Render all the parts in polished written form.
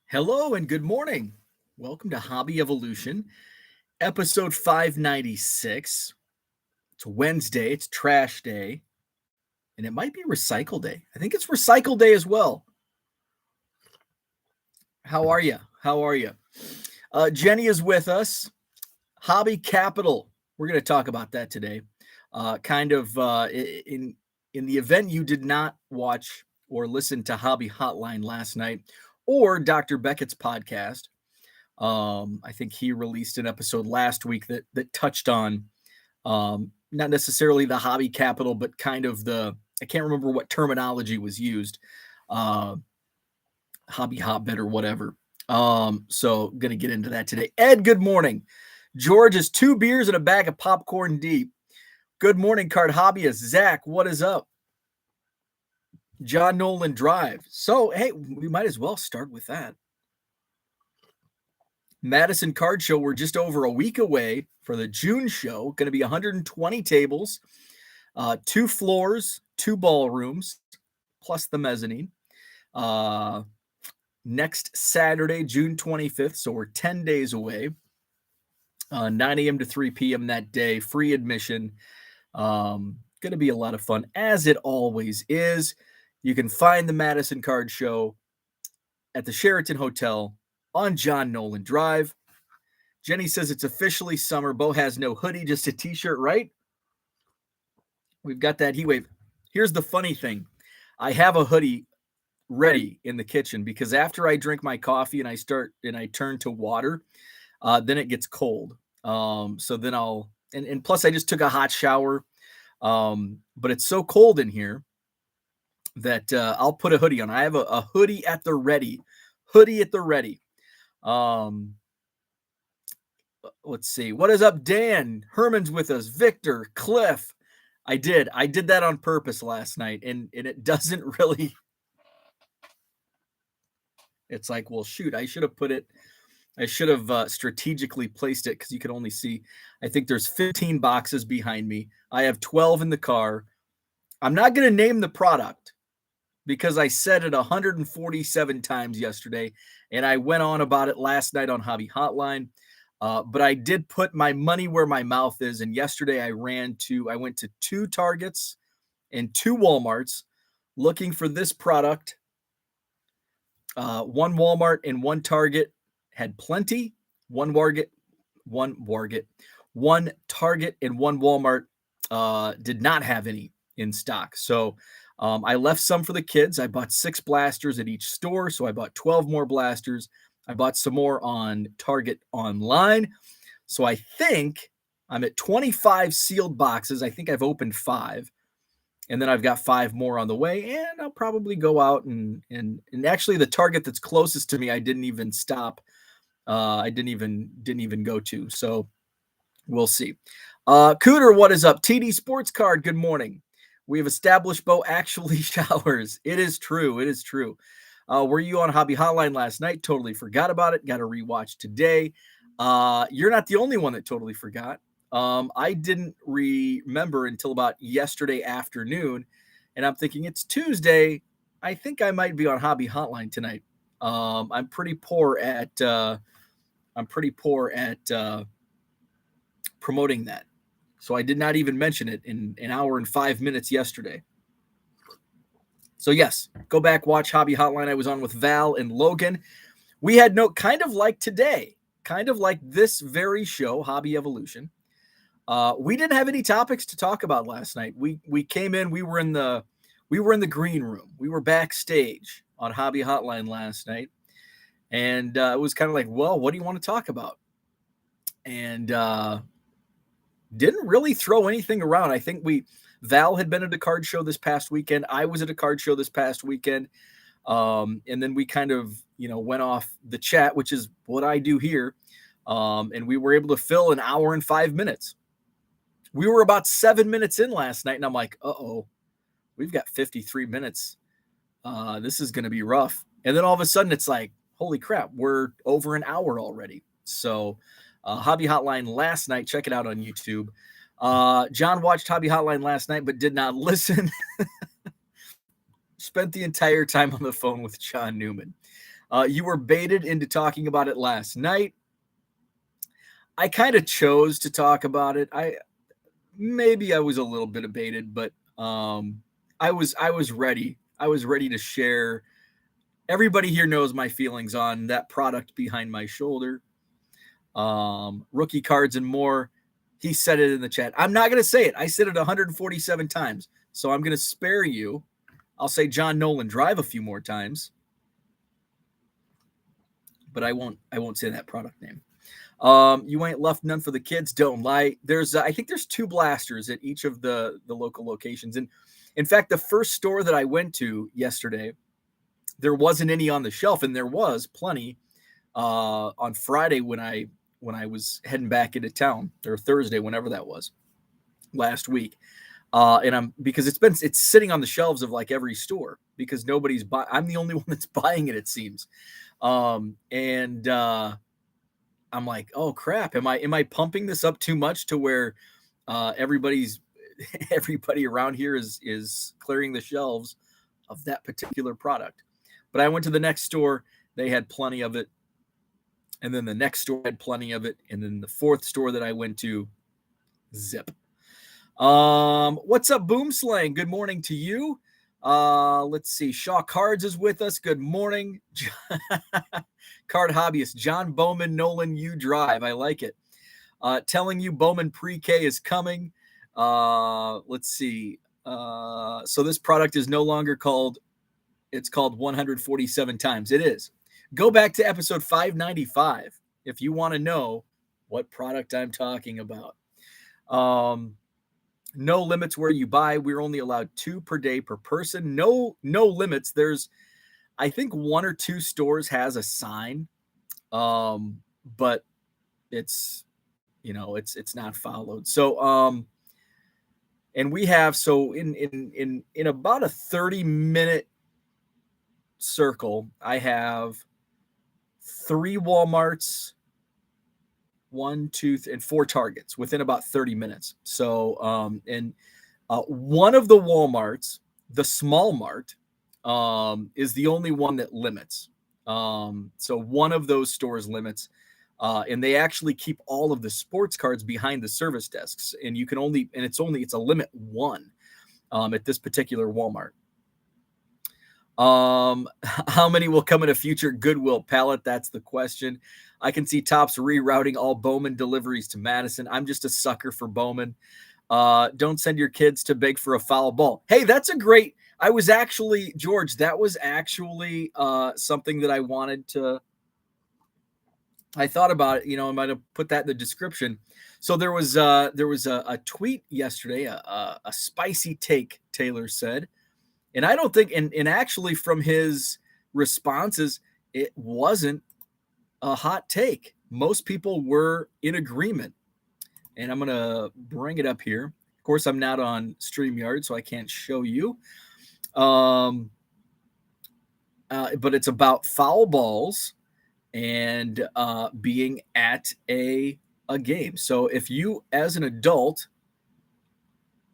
Hello and good morning. Welcome to Hobby Evolution, episode 596. It's Wednesday, it's trash day, and it might be recycle day. I think it's recycle day as well. How are you? How are you? Jenny is with us. Hobby Capital. We're going to talk about that today. In the event you did not watch or listen to Hobby Hotline last night or Dr. Beckett's podcast. I think he released an episode last week that touched on not necessarily the hobby capital, but kind of I can't remember what terminology was used, hobby hotbed or whatever. So going to get into that today. Ed, good morning. George is 2 beers and a bag of popcorn deep. Good morning, card hobbyist. Zach, what is up? John Nolan Drive. So, hey, we might as well start with that. Madison Card Show, we're just over a week away for the June show. Going to be 120 tables, 2 floors, 2 ballrooms, plus the mezzanine. Next Saturday, June 25th, so we're 10 days away. 9 a.m. to 3 p.m. that day, free admission. Going to be a lot of fun, as it always is. You can find the Madison Card Show at the Sheraton Hotel on John Nolan Drive. Jenny says it's officially summer. Bo has no hoodie, just a t-shirt, right? We've got that heat wave. Here's the funny thing. I have a hoodie ready in the kitchen because after I drink my coffee and I turn to water, then it gets cold. So then and plus I just took a hot shower. But it's so cold in here that I'll put a hoodie on. I have a hoodie at the ready. Let's see. What is up, Dan? Herman's with us. Victor, Cliff. I did that on purpose last night, and it doesn't really. It's like, well, shoot, I should have strategically placed it because you could only see. I think there's 15 boxes behind me. I have 12 in the car. I'm not going to name the product because I said it 147 times yesterday, and I went on about it last night on Hobby Hotline. But I did put my money where my mouth is, and yesterday I went to 2 Targets and 2 Walmarts looking for this product. 1 Walmart and 1 Target had plenty. 1 Target and 1 Walmart did not have any in stock. So I left some for the kids. I bought 6 blasters at each store, so I bought 12 more blasters. I bought some more on Target online. So I think I'm at 25 sealed boxes. I think I've opened 5. And then I've got 5 more on the way. And I'll probably go out and actually the Target that's closest to me, I didn't even stop. I didn't even go to. So we'll see. Cooter, what is up? TD Sports Card, good morning. We have established Bo actually showers. It is true. Were you on Hobby Hotline last night? Totally forgot about it. Got to rewatch today. You're not the only one that totally forgot. I didn't remember until about yesterday afternoon, and I'm thinking it's Tuesday. I think I might be on Hobby Hotline tonight. I'm pretty poor at promoting that, so I did not even mention it in an hour and 5 minutes yesterday. So yes, go back, watch Hobby Hotline. I was on with Val and Logan. We had kind of like today, kind of like this very show, Hobby Evolution. We didn't have any topics to talk about last night. We came in, we were in the green room. We were backstage on Hobby Hotline last night. And it was kind of like, well, what do you want to talk about? And didn't really throw anything around. I think Val had been at a card show this past weekend. I was at a card show this past weekend. And then we kind of, went off the chat, which is what I do here. And we were able to fill an hour and 5 minutes. We were about 7 minutes in last night, and I'm like, uh-oh, we've got 53 minutes. This is going to be rough. And then all of a sudden it's like, holy crap, we're over an hour already. So Hobby Hotline last night, check it out on YouTube. John watched Hobby Hotline last night, but did not listen. Spent the entire time on the phone with John Newman. You were baited into talking about it last night. I kind of chose to talk about it. Maybe I was a little bit baited, but I was ready. I was ready to share. Everybody here knows my feelings on that product behind my shoulder. Rookie cards and more. He said it in the chat. I'm not going to say it. I said it 147 times. So I'm going to spare you. I'll say John Nolan Drive a few more times. But I won't say that product name. You ain't left none for the kids. Don't lie. I think there's 2 blasters at each of the local locations. And in fact, the first store that I went to yesterday, there wasn't any on the shelf, and there was plenty on Friday when I was heading back into town, or Thursday, whenever that was, last week. Because it's sitting on the shelves of like every store because nobody's I'm the only one that's buying it seems. I'm like, oh crap, am I pumping this up too much to where everybody around here is clearing the shelves of that particular product? But I went to the next store, they had plenty of it. And then the next store had plenty of it. And then the fourth store that I went to, zip. What's up, Boomslang? Good morning to you. Let's see. Shaw Cards is with us. Good morning. Card hobbyist, John Bowman, Nolan, you drive. I like it. Telling you Bowman pre-K is coming. Let's see. So this product is no longer called, it's called 147 times. It is. Go back to episode 595 if you want to know what product I'm talking about. No limits where you buy. We're only allowed 2 per day per person. No limits. There's, I think 1 or 2 stores has a sign, but it's, it's not followed. So, and we have, so in about a 30-minute circle, I have 3 Walmarts, 1, 2, and 4 Targets within about 30 minutes. So, one of the Walmarts, the Small Mart, is the only one that limits. So one of those stores limits, and they actually keep all of the sports cards behind the service desks, and you can only, and it's a limit 1, at this particular Walmart. How many will come in a future Goodwill pallet? That's the question. I can see Topps rerouting all Bowman deliveries to Madison. I'm just a sucker for Bowman. Don't send your kids to beg for a foul ball. Hey, that's a great, George, that was actually something that I wanted to, I thought about it, I might have put that in the description. So there was a tweet yesterday, a spicy take, Taylor said. And I don't think, and actually from his responses, it wasn't a hot take. Most people were in agreement. And I'm going to bring it up here. Of course, I'm not on StreamYard, so I can't show you. But it's about foul balls and being at a game. So if you, as an adult,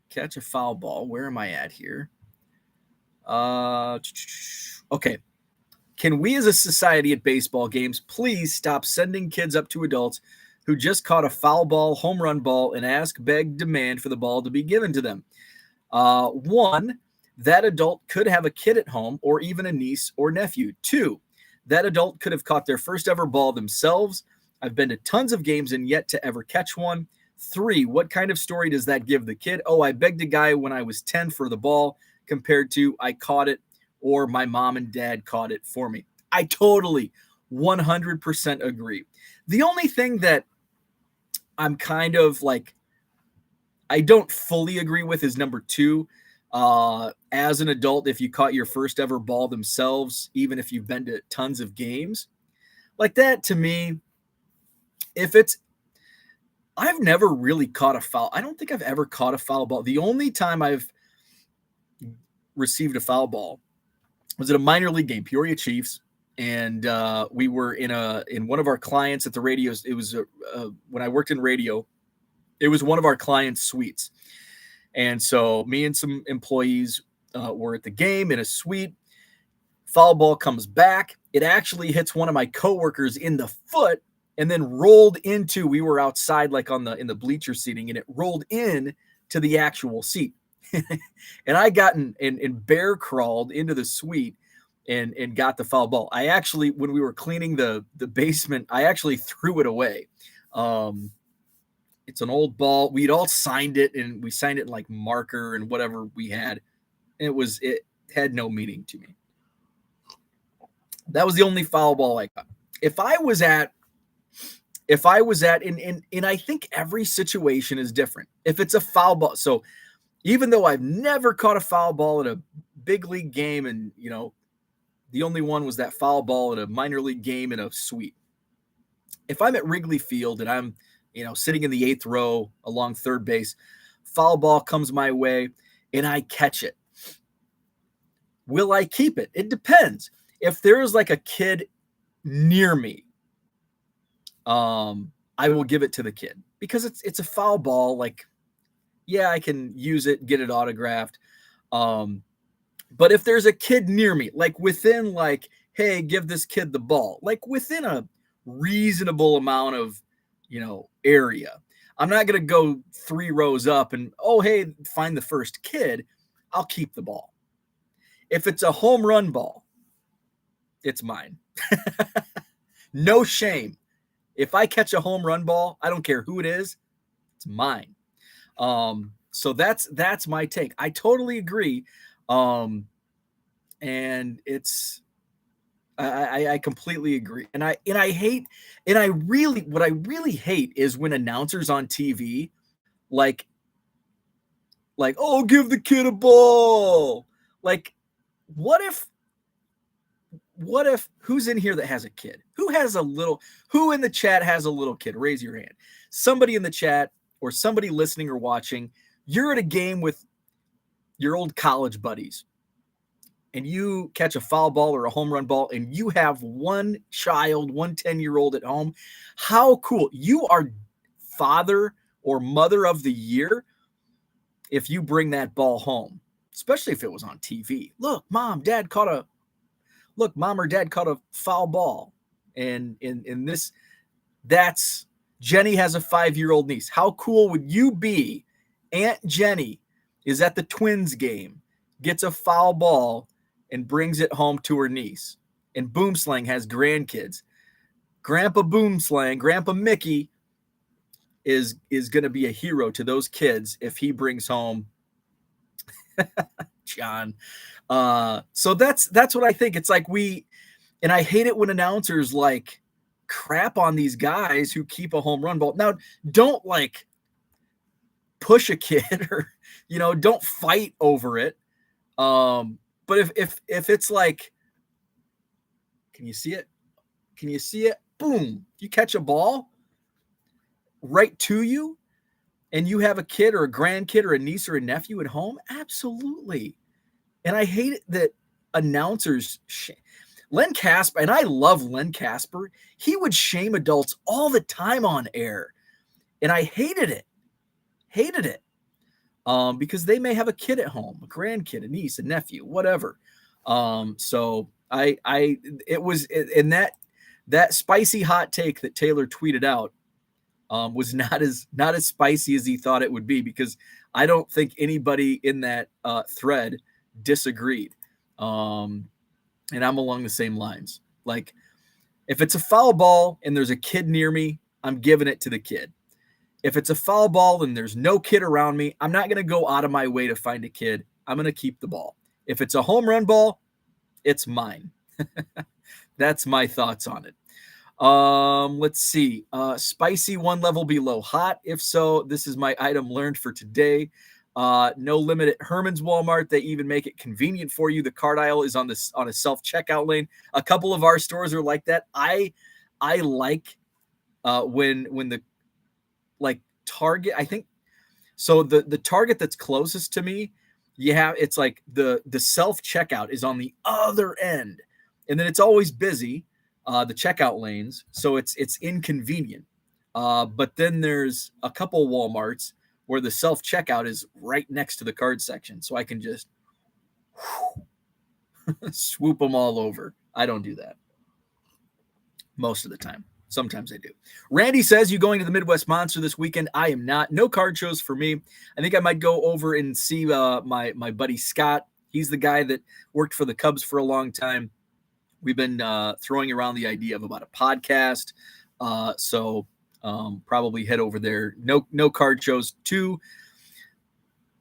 catch a foul ball, where am I at here? Okay. Can we as a society at baseball games please stop sending kids up to adults who just caught a foul ball, home run ball, and ask, beg, demand for the ball to be given to them? 1, that adult could have a kid at home or even a niece or nephew. 2, that adult could have caught their first ever ball themselves. I've been to tons of games and yet to ever catch one. 3, what kind of story does that give the kid? Oh, I begged a guy when I was 10 for the ball, compared to I caught it or my mom and dad caught it for me. I totally 100% agree. The only thing that I'm kind of like, I don't fully agree with is number 2. As an adult, if you caught your first ever ball themselves, even if you've been to tons of games like that, to me, I've never really caught a foul. I don't think I've ever caught a foul ball. The only time I've received a foul ball was at a minor league game, Peoria Chiefs, and we were in one of our clients at the radio. It was when I worked in radio, it was one of our clients' suites, and so me and some employees were at the game in a suite. Foul ball comes back. It actually hits one of my coworkers in the foot and then rolled into, we were outside like in the bleacher seating, and it rolled in to the actual seat. And I got and bear crawled into the suite and got the foul ball. I actually, when we were cleaning the basement, I actually threw it away. It's an old ball. We'd all signed it, and we signed it in like marker and whatever we had. And it had no meaning to me. That was the only foul ball I got. If I was at, and I think every situation is different. If it's a foul ball, so even though I've never caught a foul ball at a big league game, and the only one was that foul ball at a minor league game in a suite. If I'm at Wrigley Field and I'm, sitting in the 8th row along third base, foul ball comes my way and I catch it. Will I keep it? It depends. If there's like a kid near me, I will give it to the kid because it's a foul ball. Like, yeah, I can use it, get it autographed. But if there's a kid near me, like within like, hey, give this kid the ball, like within a reasonable amount of, area, I'm not going to go 3 rows up and, oh, hey, find the first kid. I'll keep the ball. If it's a home run ball, it's mine. No shame. If I catch a home run ball, I don't care who it is. It's mine. So that's my take. I totally agree. And it's, I completely agree. And I hate, what I really hate is when announcers on TV, like, oh, give the kid a ball. Like, what if who's in here that has a kid? Who in the chat has a little kid? Raise your hand. Somebody in the chat or somebody listening or watching, you're at a game with your old college buddies and you catch a foul ball or a home run ball and you have one child, one 10-year-old at home. How cool. You are father or mother of the year if you bring that ball home, especially if it was on TV. Look, mom or dad caught a foul ball. And in this, that's Jenny has a 5-year-old niece. How cool would you be? Aunt Jenny is at the Twins game, gets a foul ball and brings it home to her niece. And Boomslang has grandkids. Grandpa Boomslang, Grandpa Mickey is going to be a hero to those kids if he brings home John. So that's what I think. It's like and I hate it when announcers like crap on these guys who keep a home run ball. Now, don't like push a kid or, don't fight over it. But if it's like, can you see it? Can you see it? Boom. You catch a ball right to you and you have a kid or a grandkid or a niece or a nephew at home. Absolutely. And I hate it that announcers, Len Casper, and I love Len Casper. He would shame adults all the time on air. And I hated it. Because they may have a kid at home, a grandkid, a niece, a nephew, whatever. So it was in that spicy hot take that Taylor tweeted out was not as spicy as he thought it would be, because I don't think anybody in that thread disagreed. And I'm along the same lines. Like, if it's a foul ball and there's a kid near me, I'm giving it to the kid. If it's a foul ball and there's no kid around me, I'm not going to go out of my way to find a kid. I'm going to keep the ball. If it's a home run ball, it's mine. That's my thoughts on it. Let's see. Spicy, 1 level below hot. If so, this is my item learned for today. No limit at Herman's Walmart. They even make it convenient for you. The cart aisle is on a self-checkout lane. A couple of our stores are like that. I like when the like Target, I think so. The Target that's closest to me, it's like the self-checkout is on the other end, and then it's always busy, the checkout lanes, so it's inconvenient. But then there's a couple Walmarts where the self-checkout is right next to the card section, so I can just Swoop them all over. I don't do that most of the time. Sometimes I do. Randy says, you going to the Midwest Monster this weekend? I am not. No card shows for me. I think I might go over and see my buddy Scott. He's the guy that worked for the Cubs for a long time. We've been throwing around the idea of about a podcast. So probably head over there. No card shows.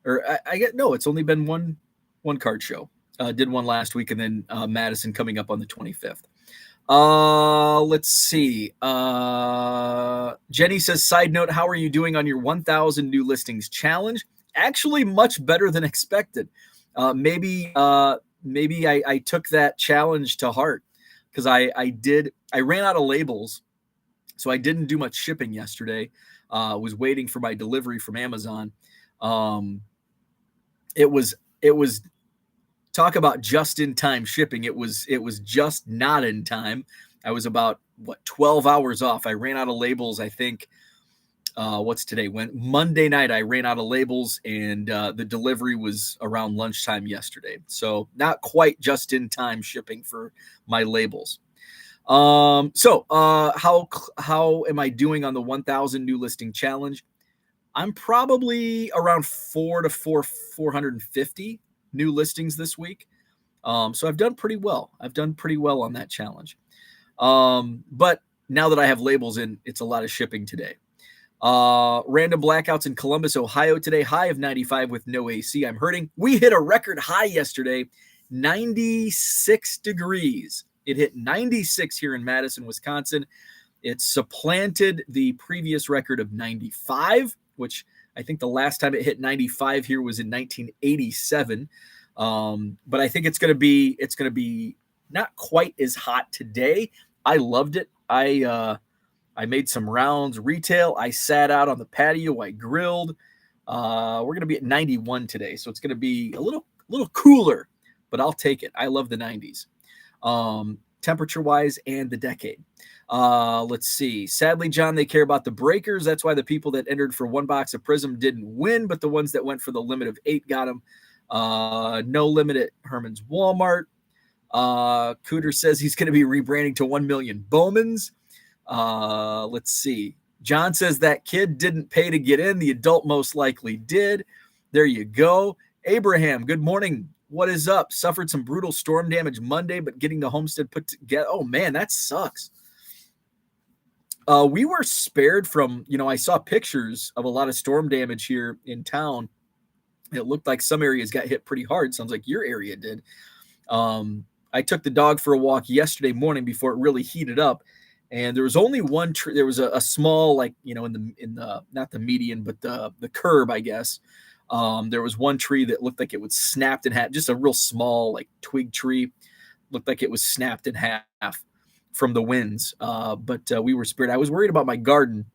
It's only been one card show. Did one last week, and then Madison coming up on the 25th. Let's see. Jenny says, side note, how are you doing on your 1,000 new listings challenge? Actually, much better than expected. Maybe I took that challenge to heart because I ran out of labels. So I didn't do much shipping yesterday. Was waiting for my delivery from Amazon. It was talk about just in time shipping. It was just not in time. I was about 12 hours off. I ran out of labels. I think what's today? Monday night I ran out of labels, and the delivery was around lunchtime yesterday. So not quite just in time shipping for my labels. So how am I doing on the 1,000 new listing challenge? I'm probably around 450 new listings this week. So I've done pretty well. On that challenge. But now that I have labels in, it's a lot of shipping today. Random blackouts in Columbus, Ohio today. High of 95 with no AC. I'm hurting. We hit a record high yesterday, 96 degrees. It hit 96 here in Madison, Wisconsin. It supplanted the previous record of 95, which I think the last time it hit 95 here was in 1987. But I think it's going to be not quite as hot today. I loved it. I made some rounds retail. I sat out on the patio. I grilled. We're going to be at 91 today, so it's going to be a little cooler, but I'll take it. I love the 90s. Temperature-wise and the decade. Let's see. Sadly, John, they care about the breakers. That's why the people that entered for one box of Prism didn't win, but the ones that went for the limit of 8 got them. No limit at Herman's Walmart. Cooter says he's going to be rebranding to 1 million Bowmans. Let's see. John says that kid didn't pay to get in. The adult most likely did. There you go. Abraham, good morning. What is up? Suffered some brutal storm damage Monday, but getting the homestead put together. Oh, man, that sucks. We were spared from, I saw pictures of a lot of storm damage here in town. It looked like some areas got hit pretty hard. Sounds like your area did. I took the dog for a walk yesterday morning before it really heated up. And there was only one tree. There was a small, in the not the median, but the curb, I guess. There was one tree that looked like it was snapped in half, just a real small, twig tree. Looked like it was snapped in half from the winds. But we were spared. I was worried about my garden.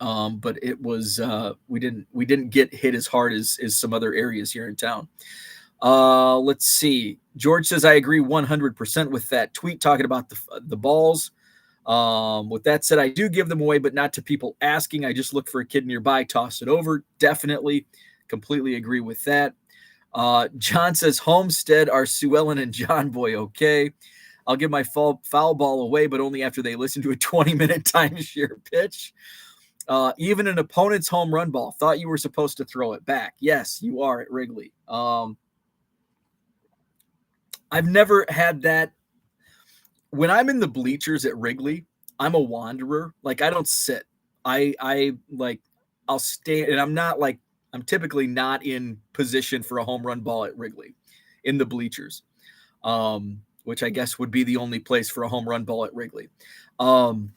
But it was, we didn't get hit as hard as some other areas here in town. Let's see. George says, I agree 100% with that tweet talking about the balls. With that said, I do give them away, but not to people asking. I just look for a kid nearby, toss it over. Definitely. Completely agree with that. John says, Homestead are Sue Ellen and John Boy. Okay. I'll give my foul ball away, but only after they listen to a 20-minute timeshare pitch. Even an opponent's home run ball. Thought you were supposed to throw it back. Yes, you are at Wrigley. I've never had that. When I'm in the bleachers at Wrigley, I'm a wanderer. I don't sit. I'll stand, and I'm typically not in position for a home run ball at Wrigley in the bleachers, which I guess would be the only place for a home run ball at Wrigley. So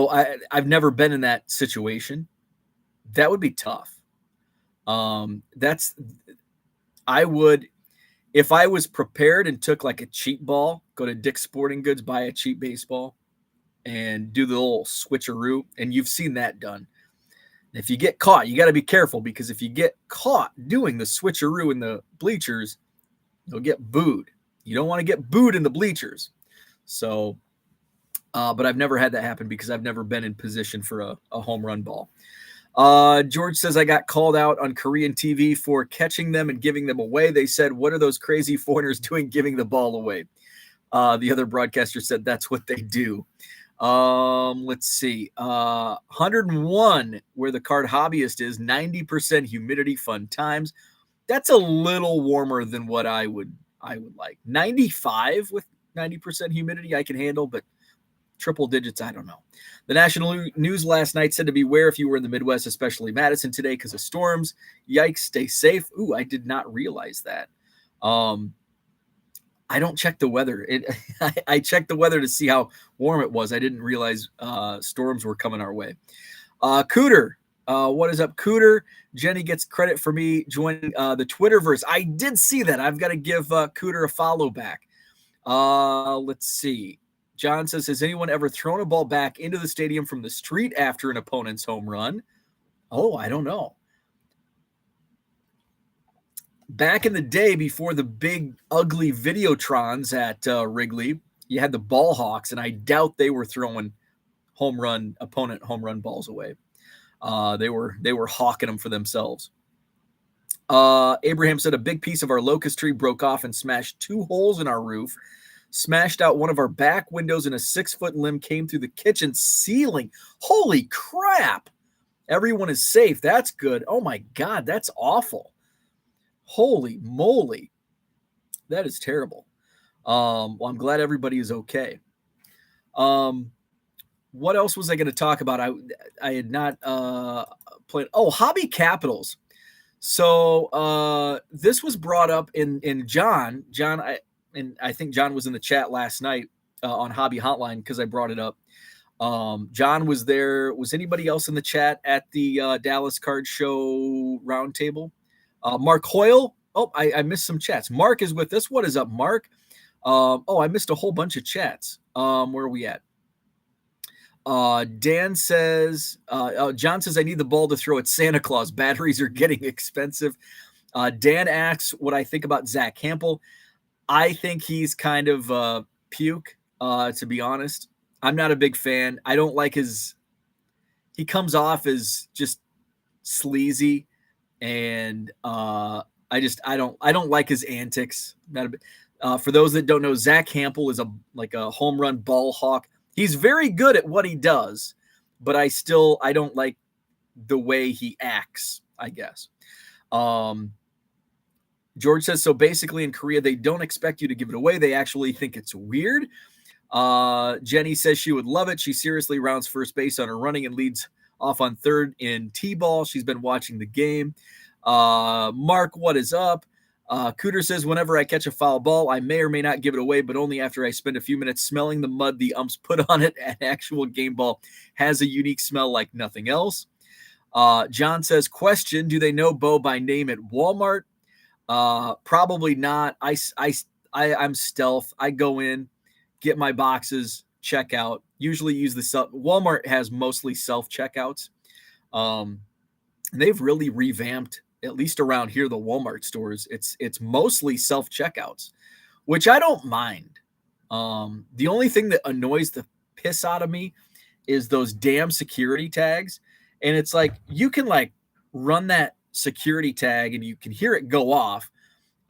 I've never been in that situation. That would be tough. If I was prepared and took a cheap ball, go to Dick's Sporting Goods, buy a cheap baseball, and do the little switcheroo, and you've seen that done. If you get caught, you got to be careful, because if you get caught doing the switcheroo in the bleachers, you'll get booed. You don't want to get booed in the bleachers. So, but I've never had that happen because I've never been in position for a home run ball. George says, I got called out on Korean TV for catching them and giving them away. They said, what are those crazy foreigners doing giving the ball away? The other broadcaster said that's what they do. Let's see. 101, where the card hobbyist is, 90% humidity, fun times. That's a little warmer than what I would like. 95 with 90% humidity I can handle, but triple digits, I don't know. The national news last night said to beware if you were in the Midwest, especially Madison today because of storms. Yikes, stay safe. Ooh, I did not realize that. I don't check the weather. I checked the weather to see how warm it was. I didn't realize storms were coming our way. Cooter, what is up, Cooter? Jenny gets credit for me joining the Twitterverse. I did see that. I've got to give Cooter a follow back. Let's see. John says, has anyone ever thrown a ball back into the stadium from the street after an opponent's home run? Oh, I don't know. Back in the day, before the big, ugly Videotrons at Wrigley, you had the Ball Hawks, and I doubt they were throwing opponent home run balls away. They were hawking them for themselves. Abraham said a big piece of our locust tree broke off and smashed 2 holes in our roof, smashed out one of our back windows, and a 6-foot limb came through the kitchen ceiling. Holy crap! Everyone is safe. That's good. Oh my God, that's awful. Holy moly. That is terrible. Well, I'm glad everybody is okay. What else was I going to talk about? I had not played. Oh, Hobby Capitals. So this was brought up in John. I think John was in the chat last night on Hobby Hotline because I brought it up. John was there. Was anybody else in the chat at the Dallas Card Show roundtable? Mark Hoyle. Oh, I missed some chats. Mark is with us. What is up, Mark? I missed a whole bunch of chats. Where are we at? Dan says, John says, I need the ball to throw at Santa Claus. Batteries are getting expensive. Dan asks what I think about Zach Campbell. I think he's kind of puke, to be honest. I'm not a big fan. I don't like he comes off as just sleazy, and I don't like his antics. For those that don't know, Zach Campbell is a home run ball hawk. He's very good at what he does, but I don't like the way he acts, I guess. George says, so basically in Korea, they don't expect you to give it away. They actually think it's weird. Jenny says she would love it. She seriously rounds first base on her running and leads off on third in T-ball. She's been watching the game. Mark, what is up? Cooter says, whenever I catch a foul ball, I may or may not give it away, but only after I spend a few minutes smelling the mud the umps put on it. An actual game ball has a unique smell like nothing else. John says, question, do they know Bo by name at Walmart? Probably not. I'm stealth. I go in, get my boxes, check out. Usually use Walmart has mostly self-checkouts. They've really revamped, at least around here, the Walmart stores. It's mostly self-checkouts, which I don't mind. The only thing that annoys the piss out of me is those damn security tags. And it's like, you can run that security tag and you can hear it go off,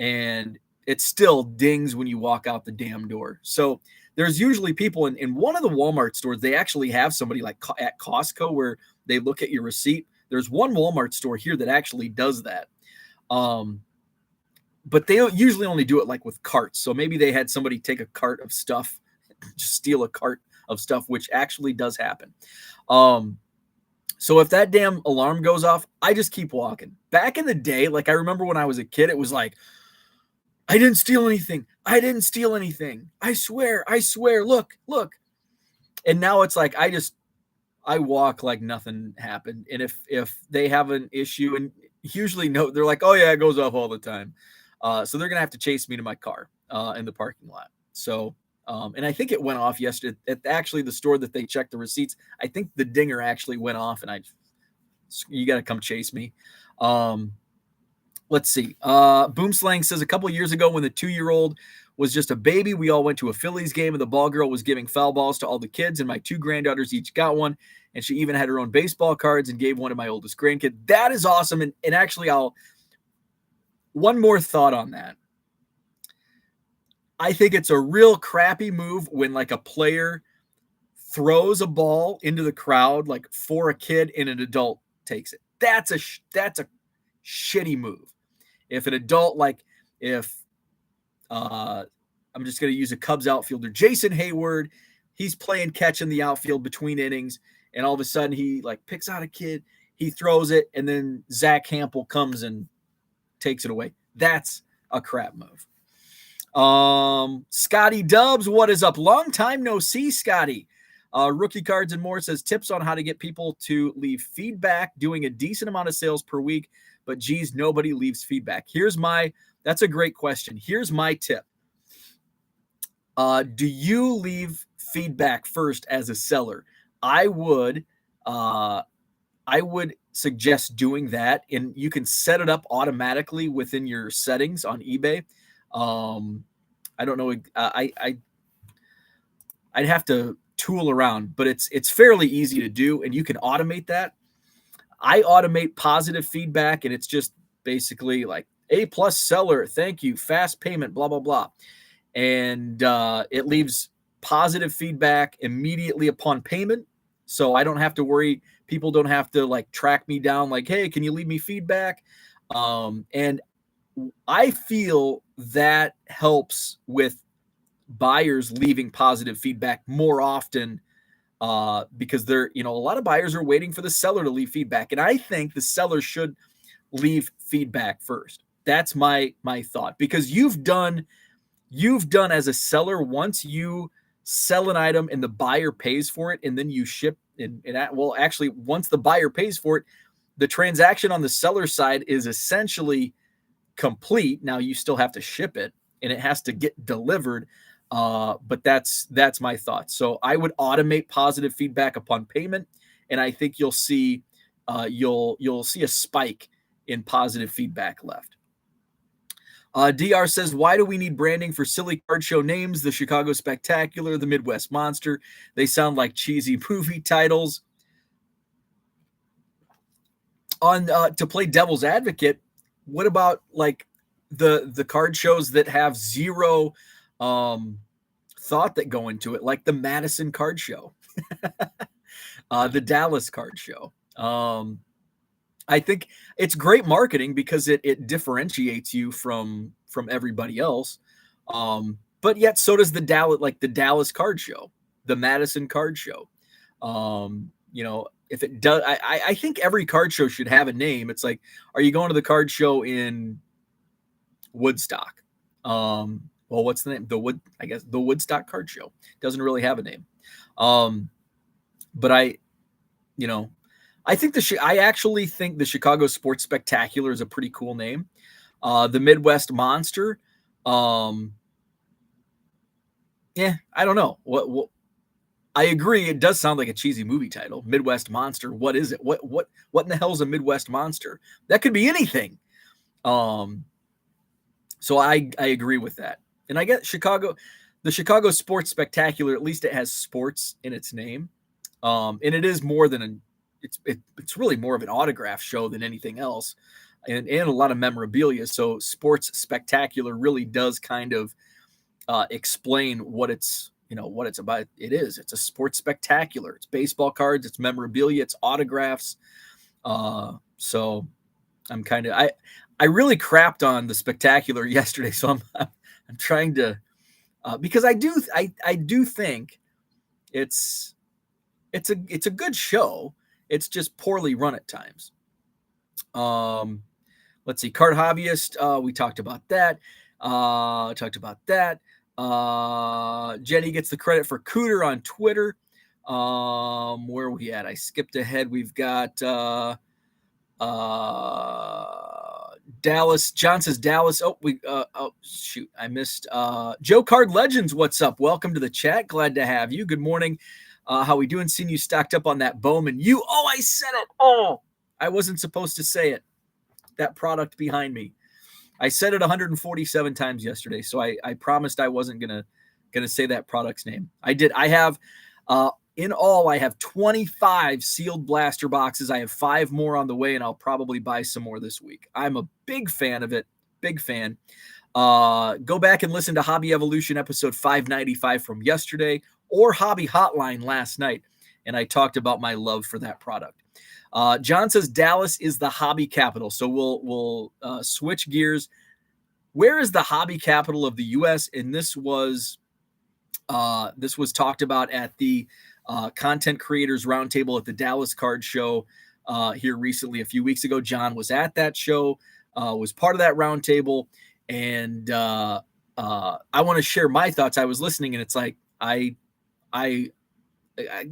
and it still dings when you walk out the damn door. So there's usually people in one of the Walmart stores. They actually have somebody like at Costco where they look at your receipt. There's one Walmart store here that actually does that. But they usually only do it with carts. So maybe they had somebody take a cart of stuff, just steal a cart of stuff, which actually does happen. So if that damn alarm goes off, I just keep walking. Back in the day, I remember when I was a kid, it was like, I didn't steal anything. I didn't steal anything. I swear. Look. And now it's like, I walk like nothing happened. And if they have an issue, and usually they're like, oh yeah, it goes off all the time. So they're going to have to chase me to my car in the parking lot. So, and I think it went off yesterday at actually the store that they checked the receipts. I think the dinger actually went off, and you got to come chase me. Let's see. Boomslang says a couple years ago when the 2-year-old was just a baby. We all went to a Phillies game, and the ball girl was giving foul balls to all the kids, and my 2 granddaughters each got one, and she even had her own baseball cards and gave one to my oldest grandkid. That is awesome. And actually, one more thought on that. I think it's a real crappy move when like a player throws a ball into the crowd, like for a kid, and an adult takes it. That's a shitty move. If an adult, like if I'm just going to use a Cubs outfielder, Jason Hayward, he's playing catch in the outfield between innings, and all of a sudden he like picks out a kid, he throws it, and then Zach Hampel comes and takes it away. That's a crap move. Scotty Dubs, what is up? Long time no see, Scotty. Rookie Cards and More says tips on how to get people to leave feedback, doing a decent amount of sales per week, but geez, nobody leaves feedback. That's a great question. Here's my tip. Do you leave feedback first as a seller? I would suggest doing that, and you can set it up automatically within your settings on eBay. I don't know. I'd have to tool around, but it's fairly easy to do, and you can automate that. I automate positive feedback, and it's just basically like A+ seller, thank you, fast payment, blah, blah, blah. And it leaves positive feedback immediately upon payment. So I don't have to worry. People don't have to like track me down like, hey, can you leave me feedback? And I feel that helps with buyers leaving positive feedback more often because a lot of buyers are waiting for the seller to leave feedback. And I think the seller should leave feedback first. That's my thought, because you've done as a seller, once you sell an item and the buyer pays for it, and then you ship actually once the buyer pays for it, the transaction on the seller side is essentially complete. Now you still have to ship it and it has to get delivered. But that's my thought. So I would automate positive feedback upon payment, and I think you'll see a spike in positive feedback left. DR says, why do we need branding for silly card show names? The Chicago Spectacular, the Midwest Monster. They sound like cheesy movie titles. To play devil's advocate, what about like the card shows that have zero thought that go into it, like the Madison Card Show, the Dallas Card Show? I think it's great marketing because it differentiates you from everybody else. But yet so does the Dallas Card Show, the Madison Card Show. If it does, I think every card show should have a name. It's like, are you going to the card show in Woodstock? Well, what's the name? The Woodstock Card Show doesn't really have a name. But I actually think the Chicago Sports Spectacular is a pretty cool name. The Midwest Monster. I don't know. What I agree. It does sound like a cheesy movie title. Midwest Monster. What is it? What in the hell is a Midwest Monster? That could be anything. So I agree with that. And I get the Chicago Sports Spectacular, at least it has sports in its name. And it is more than it's really more of an autograph show than anything else, and a lot of memorabilia. So Sports Spectacular really does kind of explain what it's about. It's a sports spectacular. It's baseball cards, it's memorabilia, it's autographs. So I'm I really crapped on the Spectacular yesterday. So I'm trying to, because I do think it's a good show. It's just poorly run at times. Let's see. Card Hobbyist. We talked about that. Jenny gets the credit for Cooter on Twitter. Where are we at? I skipped ahead. We've got Dallas. John says Dallas. Shoot. I missed Joe Card Legends. What's up? Welcome to the chat. Glad to have you. Good morning. How we doing? Seeing you stocked up on that Bowman. I said it. Oh, I wasn't supposed to say it. That product behind me. I said it 147 times yesterday, so I promised I wasn't gonna say that product's name. I did. I have in all, I have 25 sealed blaster boxes. I have 5 more on the way, and I'll probably buy some more this week. I'm a big fan of it. Big fan. Go back and listen to Hobby Evolution episode 595 from yesterday, or Hobby Hotline last night, and I talked about my love for that product. John says Dallas is the hobby capital, so we'll switch gears. Where is the hobby capital of the U.S.? And this was talked about at the Content Creators Roundtable at the Dallas Card Show here recently, a few weeks ago. John was at that show, was part of that roundtable, and I want to share my thoughts. I was listening, and it's like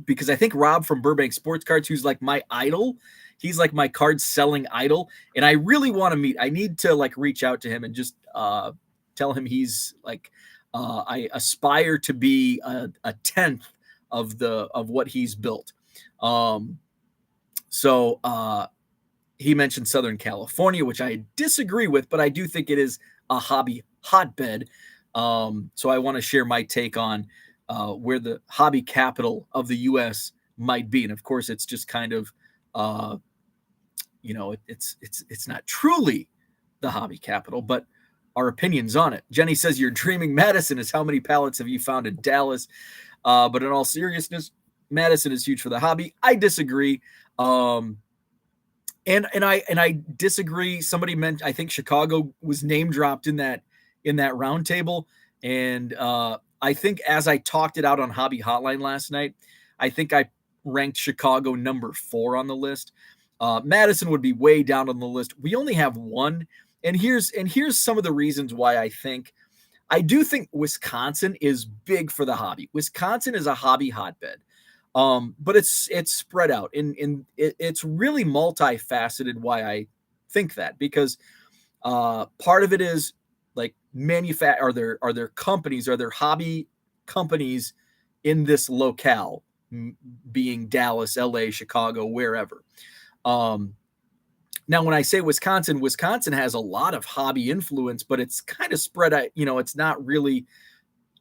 because I think Rob from Burbank Sports Cards, who's like my idol, he's like my card selling idol, and I really want to meet. I need to like reach out to him and just tell him he's like I aspire to be a tenth of what he's built. So he mentioned Southern California, which I disagree with, but I do think it is a hobby hotbed. So I want to share my take on where the hobby capital of the U.S. might be. And of course, it's just kind of, it's not truly the hobby capital, but our opinions on it. Jenny says, you're dreaming. Madison is how many pallets have you found in Dallas? But in all seriousness, Madison is huge for the hobby. I disagree. And I disagree. Somebody meant, I think Chicago was name dropped in that roundtable. And I think as I talked it out on Hobby Hotline last night, I think I ranked Chicago number 4 on the list. Madison would be way down on the list. We only have one. And here's some of the reasons why I do think Wisconsin is big for the hobby. Wisconsin is a hobby hotbed. But it's spread out and it's really multifaceted why I think that, because part of it is like are there companies, are there hobby companies in this locale, being Dallas, LA, Chicago, wherever. Now, when I say Wisconsin has a lot of hobby influence, but it's kind of spread out. It's not really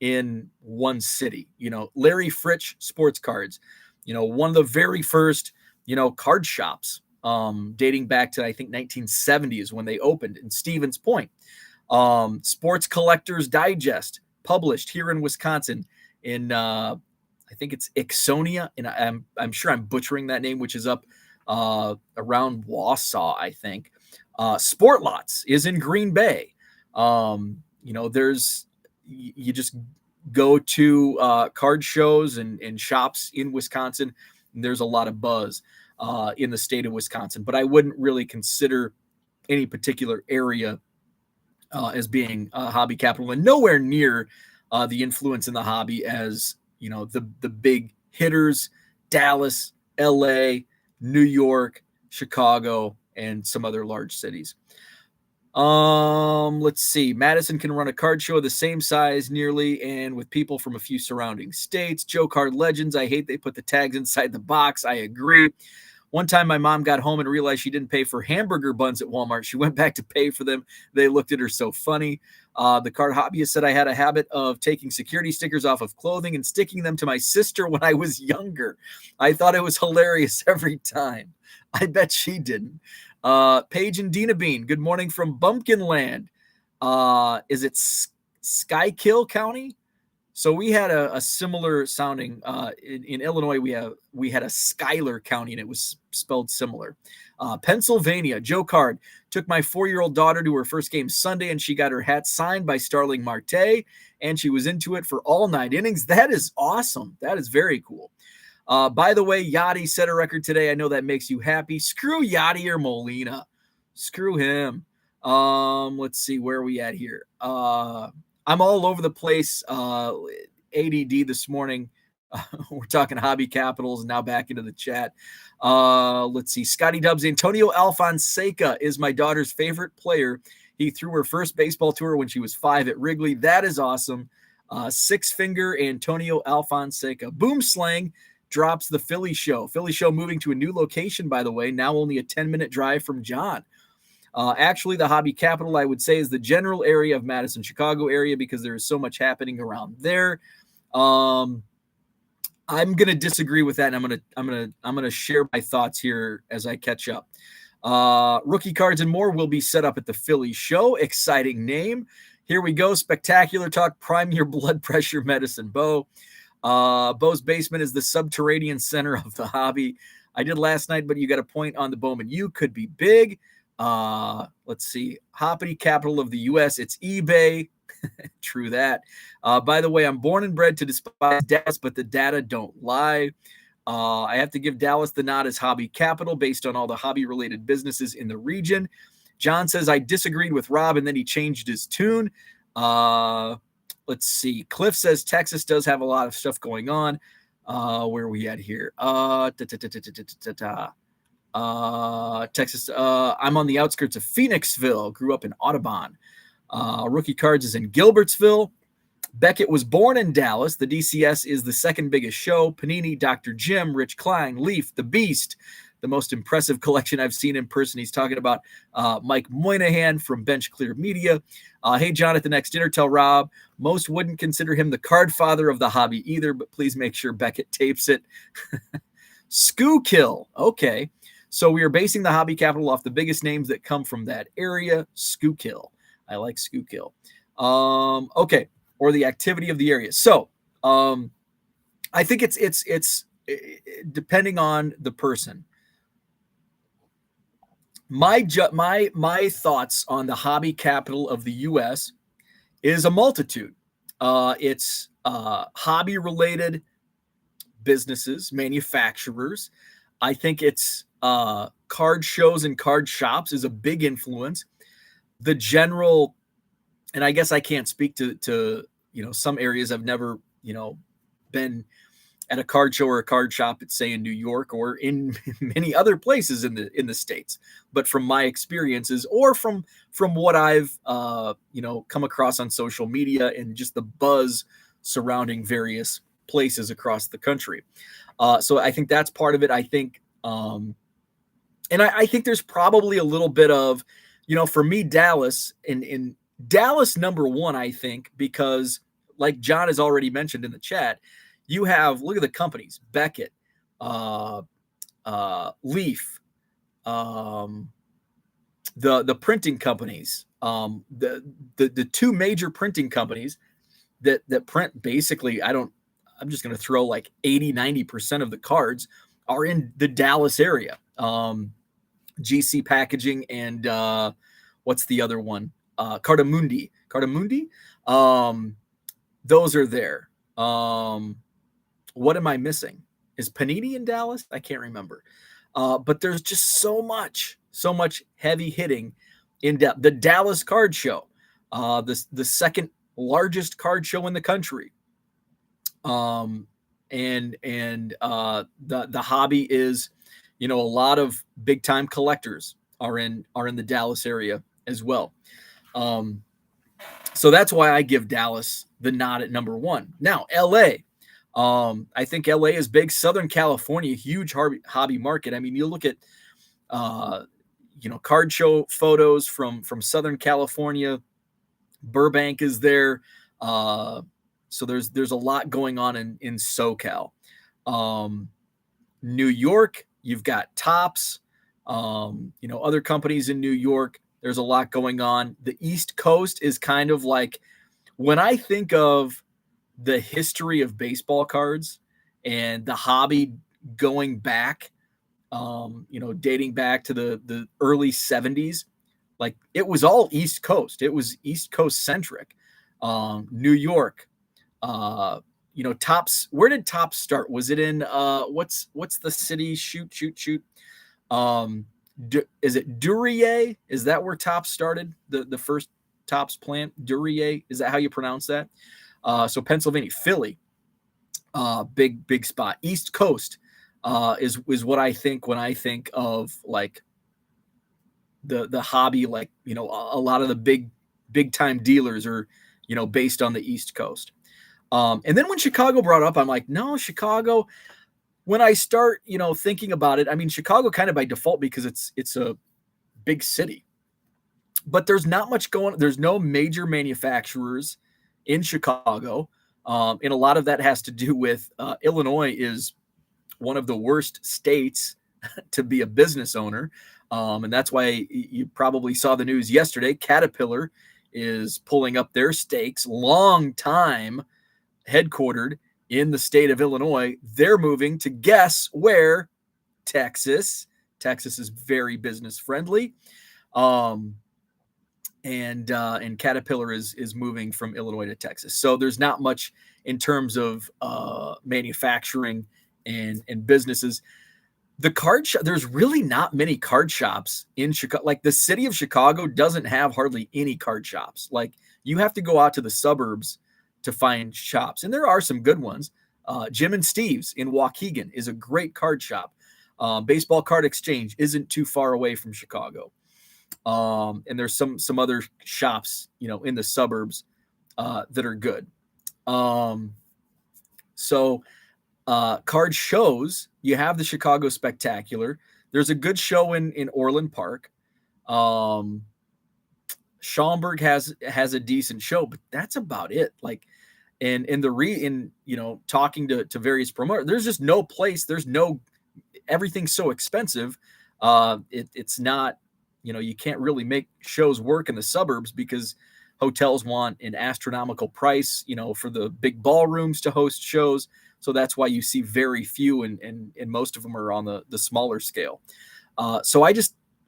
in one city. Larry Fritsch Sports Cards, one of the very first, card shops, dating back to, I think, 1970 is when they opened in Stevens Point. Sports Collectors Digest, published here in Wisconsin in, I think it's Ixonia, and I'm sure I'm butchering that name, which is up around Wausau, I think. Sport Lots is in Green Bay. You just go to card shows and shops in Wisconsin, and there's a lot of buzz in the state of Wisconsin. But I wouldn't really consider any particular area as being a hobby capital, and nowhere near the influence in the hobby as the big hitters: Dallas, LA, New York, Chicago, and some other large cities. Let's see. Madison can run a card show the same size nearly, and with people from a few surrounding states. Joe Card Legends, I hate they put the tags inside the box. I agree. One time my mom got home and realized she didn't pay for hamburger buns at Walmart. She went back to pay for them. They looked at her so funny. The card hobbyist said I had a habit of taking security stickers off of clothing and sticking them to my sister when I was younger. I thought it was hilarious every time. I bet she didn't. Paige and Dina Bean, good morning from Bumpkin Land. Is it Skykill County? So we had a similar sounding in Illinois. We had a Schuyler County, and it was spelled similar. Pennsylvania, Joe Card took my 4-year-old daughter to her first game Sunday, and she got her hat signed by Starling Marte, and she was into it for all 9 innings. That is awesome. That is very cool. By the way, Yachty set a record today. I know that makes you happy. Screw Yachty or Molina. Screw him. Let's see, where are we at here? I'm all over the place. ADD this morning. We're talking hobby capitals, now back into the chat. Let's see. Scotty Dubs, Antonio Alfonseca is my daughter's favorite player. He threw her first baseball to her when she was 5 at Wrigley. That is awesome. 6-finger Antonio Alfonseca. Boom Slang drops the Philly Show. Philly Show moving to a new location, by the way, now only a 10-minute drive from John. Actually, the hobby capital, I would say, is the general area of Madison, Chicago area, because there is so much happening around there. I'm gonna disagree with that, and I'm gonna share my thoughts here as I catch up. Rookie cards and more will be set up at the Philly show. Exciting name. Here we go. Spectacular talk. Prime your blood pressure medicine, Bo. Bo's basement is the subterranean center of the hobby. I did last night, but you got a point on the Bowman. You could be big. Let's see. Hoppity capital of the U.S. It's eBay. True that. By the way, I'm born and bred to despise Dallas, but the data don't lie. I have to give Dallas the nod as hobby capital based on all the hobby-related businesses in the region. John says, I disagreed with Rob, and then he changed his tune. Let's see. Cliff says Texas does have a lot of stuff going on. Where are we at here? Texas. I'm on the outskirts of Phoenixville. Grew up in Audubon. Rookie Cards is in Gilbertsville. Beckett was born in Dallas. The DCS is the second biggest show. Panini, Dr. Jim, Rich Klein, Leaf, The Beast, the most impressive collection I've seen in person. He's talking about Mike Moynihan from Bench Clear Media. Hey, John, at the next dinner, tell Rob, most wouldn't consider him the card father of the hobby either, but please make sure Beckett tapes it. Schuylkill. Okay. So we are basing the hobby capital off the biggest names that come from that area. Schuylkill. I like Schuylkill. Okay. Or the activity of the area. So I think it's depending on the person. My thoughts on the hobby capital of the U.S. is a multitude. It's hobby related businesses, manufacturers. I think it's card shows and card shops is a big influence. The general, and I guess I can't speak to some areas. I've never been at a card show or a card shop at, say, in New York or in many other places in the States. But from my experiences or from what I've come across on social media and just the buzz surrounding various places across the country. So I think that's part of it. I think and I think there's probably a little bit of, for me, Dallas in Dallas number one, I think, because like John has already mentioned in the chat, you have, look at the companies, Beckett, Leaf, the printing companies, the two major printing companies that print basically, I'm just going to throw like 80-90% of the cards are in the Dallas area. GC Packaging and what's the other one? Cartamundi. Those are there. What am I missing? Is Panini in Dallas? I can't remember. But there's just so much heavy hitting in the Dallas Card Show, the second largest card show in the country. And the hobby is, a lot of big time collectors are in the Dallas area as well. So that's why I give Dallas the nod at number one. Now, LA. I think LA is big. Southern California, huge hobby market. I mean, you look at, card show photos from Southern California. Burbank is there. So there's a lot going on in SoCal. New York, you've got Topps, other companies in New York. There's a lot going on. The East Coast is kind of like, when I think of the history of baseball cards and the hobby going back, dating back to the early 70s, like it was all East Coast. It was East Coast centric. New York, Topps. Where did Topps start? Was it in what's the city? Shoot. Is it Duryea? Is that where Topps started? The first Topps plant, Duryea. Is that how you pronounce that? So Pennsylvania, Philly, big spot. East Coast is what I think when I think of like the hobby, like, a lot of the big time dealers are, based on the East Coast. And then when Chicago brought up, I'm like, no, Chicago. When I start, thinking about it, I mean, Chicago kind of by default because it's a big city. but there's not much going. There's no major manufacturers in Chicago, and a lot of that has to do with Illinois is one of the worst states to be a business owner, and that's why you probably saw the news yesterday. Caterpillar is pulling up their stakes. Long time headquartered in the state of Illinois. They're moving to guess where? Texas. Texas is very business friendly. And Caterpillar is moving from Illinois to Texas. So there's not much in terms of manufacturing and businesses. The card shop, there's really not many card shops in Chicago. Like the city of Chicago doesn't have hardly any card shops. Like you have to go out to the suburbs to find shops, and there are some good ones. Jim and Steve's in Waukegan is a great card shop. Baseball Card Exchange isn't too far away from Chicago. And there's some other shops, in the suburbs that are good. So card shows, you have the Chicago Spectacular. There's a good show in Orland Park. Schaumburg has a decent show, but that's about it. Like, and talking to various promoters, there's just no place. Everything's so expensive. It's not, you can't really make shows work in the suburbs because hotels want an astronomical price, for the big ballrooms to host shows. So that's why you see very few, and most of them are on the smaller scale.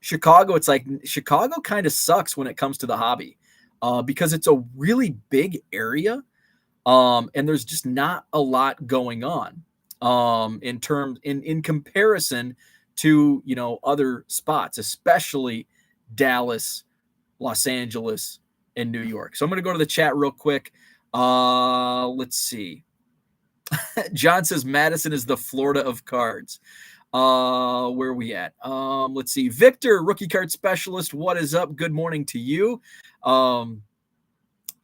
Chicago, it's like Chicago kind of sucks when it comes to the hobby because it's a really big area, and there's just not a lot going on in comparison to other spots, especially Dallas, Los Angeles, and New York. So I'm going to go to the chat real quick. Let's see. John says Madison is the Florida of cards. Where are we at? Let's see. Victor, rookie card specialist. What is up? Good morning to you.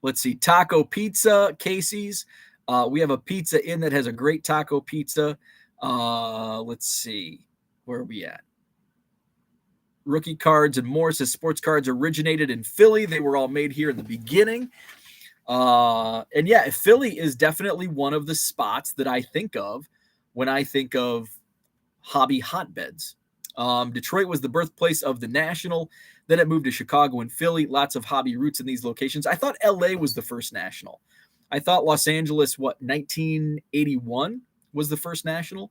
Let's see. Taco Pizza, Casey's. We have a Pizza Inn that has a great taco pizza. Let's see. Where are we at? Rookie Cards and more says sports cards originated in Philly. They were all made here in the beginning. And yeah, Philly is definitely one of the spots that I think of when I think of hobby hotbeds. Detroit was the birthplace of the National. Then it moved to Chicago and Philly. Lots of hobby roots in these locations. I thought LA was the first National. I thought Los Angeles, 1981 was the first National,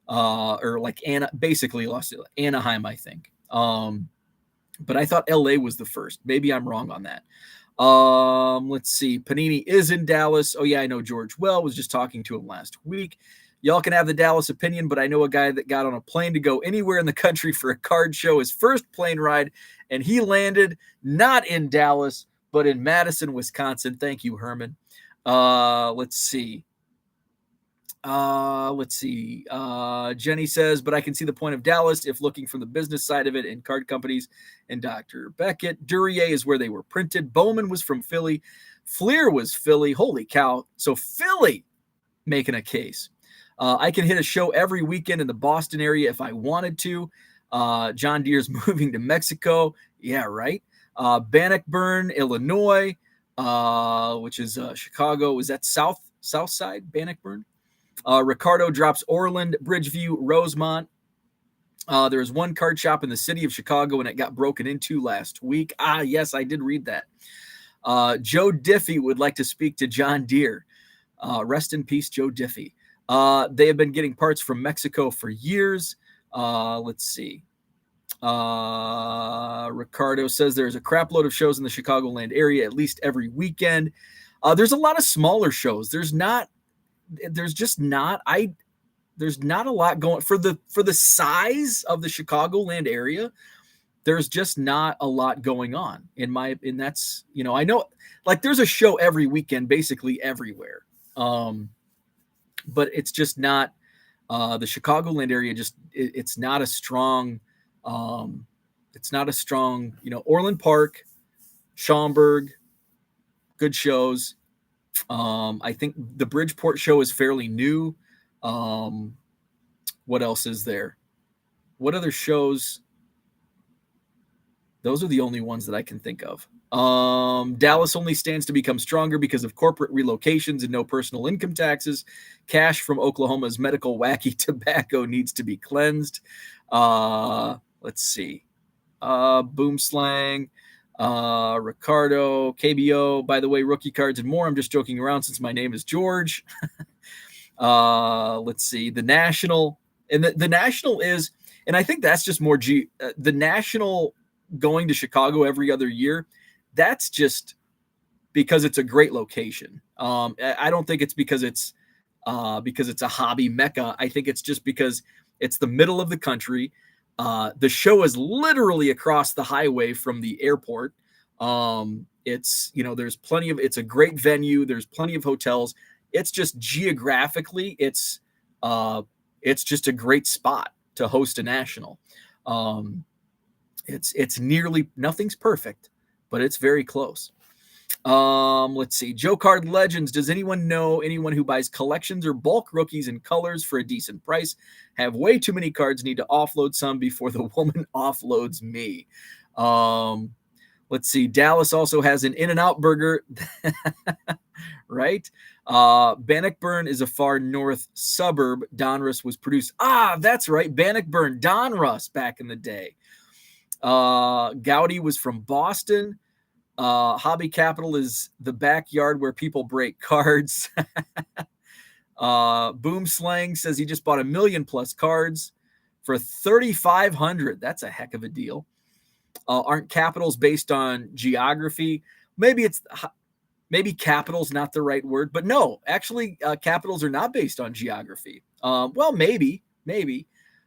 or like basically Anaheim, I think. But I thought LA was the first. Maybe I'm wrong on that. Let's see. Panini is in Dallas. Oh yeah, I know George well. Was just talking to him last week. Y'all can have the Dallas opinion, but I know a guy that got on a plane to go anywhere in the country for a card show, his first plane ride, and he landed not in Dallas, but in Madison, Wisconsin. Thank you, Herman. Let's see. Jenny says, but I can see the point of Dallas if looking from the business side of it and card companies. And Dr. Beckett, Duryea is where they were printed. Bowman was from Philly. Fleer was Philly. Holy cow. So Philly making a case. I can hit a show every weekend in the Boston area if I wanted to. John Deere's moving to Mexico. Yeah, right. Bannockburn, Illinois, which is Chicago. Is that south side, Bannockburn? Ricardo drops Orland, Bridgeview, Rosemont. There was one card shop in the city of Chicago, and it got broken into last week. Yes, I did read that. Joe Diffie would like to speak to John Deere. Rest in peace, Joe Diffie. They have been getting parts from Mexico for years. Let's see. Ricardo says there's a crap load of shows in the Chicagoland area at least every weekend. There's a lot of smaller shows. There's not a lot going for the size of the Chicagoland area. There's just not a lot going on and that's, I know like there's a show every weekend, basically everywhere. But it's just not, the Chicagoland area, it's not a strong, Orland Park, Schaumburg, good shows. I think the Bridgeport show is fairly new. What else is there? What other shows Those are the only ones that I can think of. Dallas only stands to become stronger because of corporate relocations and no personal income taxes. Cash from Oklahoma's medical wacky tobacco needs to be cleansed. Let's see. Boom Slang, Ricardo, KBO. By the way, rookie cards and more. I'm just joking around since my name is George. Let's see. The National. And the National is, and I think that's just more the National going to Chicago every other year. That's just because it's a great location. I don't think it's because it's a hobby mecca. I think it's just because it's the middle of the country. The show is literally across the highway from the airport. It's, there's it's a great venue. There's plenty of hotels. It's just geographically, it's just a great spot to host a National. It's nearly, nothing's perfect, but it's very close. Let's see. Joe Card Legends. Does anyone know anyone who buys collections or bulk rookies in colors for a decent price? Have way too many cards, need to offload some before the woman offloads me. Let's see. Dallas also has an In-N-Out burger, right? Bannockburn is a far north suburb. Donruss was produced. That's right. Bannockburn, Donruss back in the day. Gowdy was from Boston. Hobby Capital is the backyard where people break cards. Boom Slang says he just bought 1 million plus cards for 3,500. That's a heck of a deal. Aren't capitals based on geography? Maybe capital's not the right word, but no, actually, capitals are not based on geography. Well, maybe.